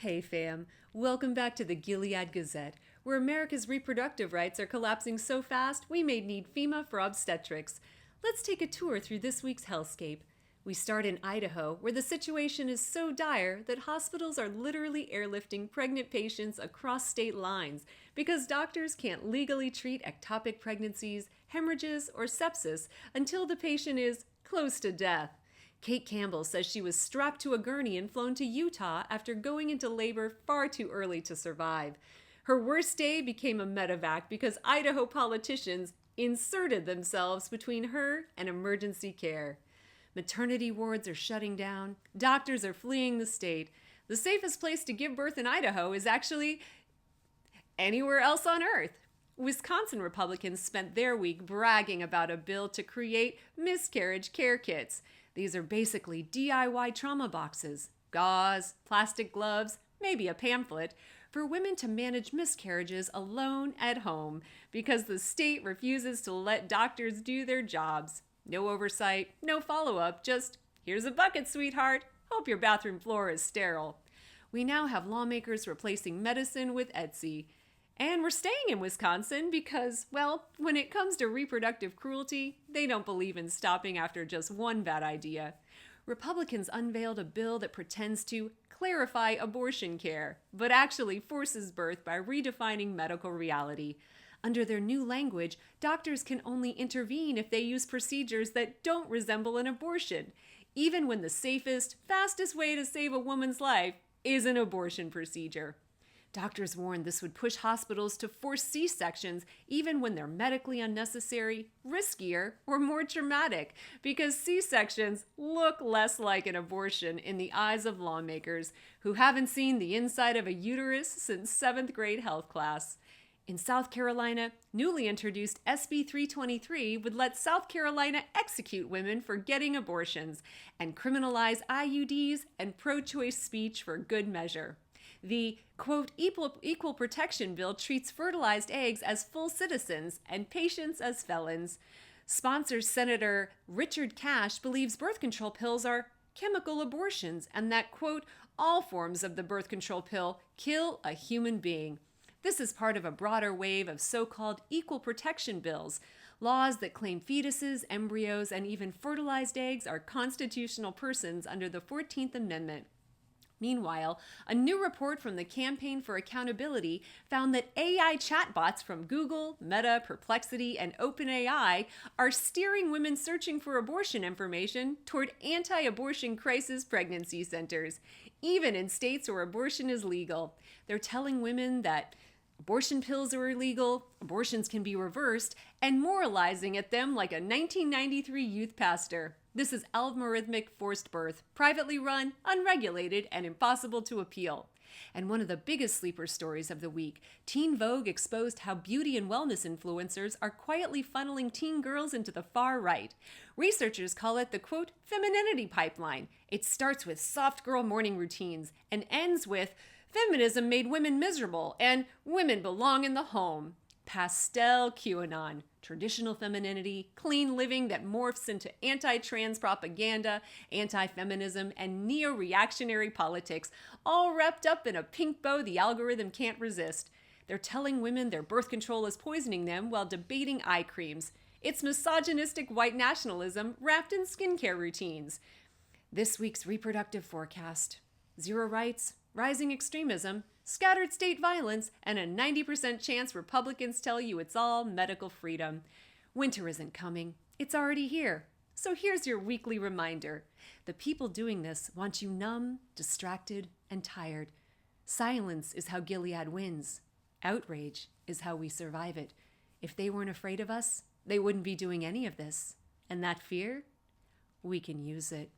Hey fam, welcome back to the Gilead Gazette, where America's reproductive rights are collapsing so fast we may need FEMA for obstetrics. Let's take a tour through this week's hellscape. We start in Idaho, where the situation is so dire that hospitals are literally airlifting pregnant patients across state lines because doctors can't legally treat ectopic pregnancies, hemorrhages, or sepsis until the patient is close to death. Kate Campbell says she was strapped to a gurney and flown to Utah after going into labor far too early to survive. Her worst day became a Medevac because Idaho politicians inserted themselves between her and emergency care. Maternity wards are shutting down. Doctors are fleeing the state. The safest place to give birth in Idaho is actually anywhere else on earth. Wisconsin Republicans spent their week bragging about a bill to create miscarriage care kits. These are basically DIY trauma boxes, gauze, plastic gloves, maybe a pamphlet, for women to manage miscarriages alone at home because the state refuses to let doctors do their jobs. No oversight, no follow-up, just, here's a bucket, sweetheart. Hope your bathroom floor is sterile. We now have lawmakers replacing medicine with Etsy. And we're staying in Wisconsin because, well, when it comes to reproductive cruelty, they don't believe in stopping after just one bad idea. Republicans unveiled a bill that pretends to clarify abortion care, but actually forces birth by redefining medical reality. Under their new language, doctors can only intervene if they use procedures that don't resemble an abortion, even when the safest, fastest way to save a woman's life is an abortion procedure. Doctors warned this would push hospitals to force C-sections even when they're medically unnecessary, riskier, or more traumatic, because C-sections look less like an abortion in the eyes of lawmakers who haven't seen the inside of a uterus since 7th grade health class. In South Carolina, newly introduced SB 323 would let South Carolina execute women for getting abortions and criminalize IUDs and pro-choice speech for good measure. The, quote, equal protection bill treats fertilized eggs as full citizens and patients as felons. Sponsor Senator Richard Cash believes birth control pills are chemical abortions and that, quote, all forms of the birth control pill kill a human being. This is part of a broader wave of so-called equal protection bills, laws that claim fetuses, embryos, and even fertilized eggs are constitutional persons under the 14th Amendment. Meanwhile, a new report from the Campaign for Accountability found that AI chatbots from Google, Meta, Perplexity, and OpenAI are steering women searching for abortion information toward anti-abortion crisis pregnancy centers, even in states where abortion is legal. They're telling women that abortion pills are illegal, abortions can be reversed, and moralizing at them like a 1993 youth pastor. This is algorithmic forced birth, privately run, unregulated, and impossible to appeal. And one of the biggest sleeper stories of the week, Teen Vogue exposed how beauty and wellness influencers are quietly funneling teen girls into the far right. Researchers call it the, quote, femininity pipeline. It starts with soft girl morning routines and ends with feminism made women miserable and women belong in the home. Pastel QAnon, traditional femininity, clean living that morphs into anti-trans propaganda, anti-feminism, and neo-reactionary politics, all wrapped up in a pink bow the algorithm can't resist. They're telling women their birth control is poisoning them while debating eye creams. It's misogynistic white nationalism wrapped in skincare routines. This week's reproductive forecast: zero rights, rising extremism, scattered state violence, and a 90% chance Republicans tell you it's all medical freedom. Winter isn't coming. It's already here. So here's your weekly reminder. The people doing this want you numb, distracted, and tired. Silence is how Gilead wins. Outrage is how we survive it. If they weren't afraid of us, they wouldn't be doing any of this. And that fear? We can use it.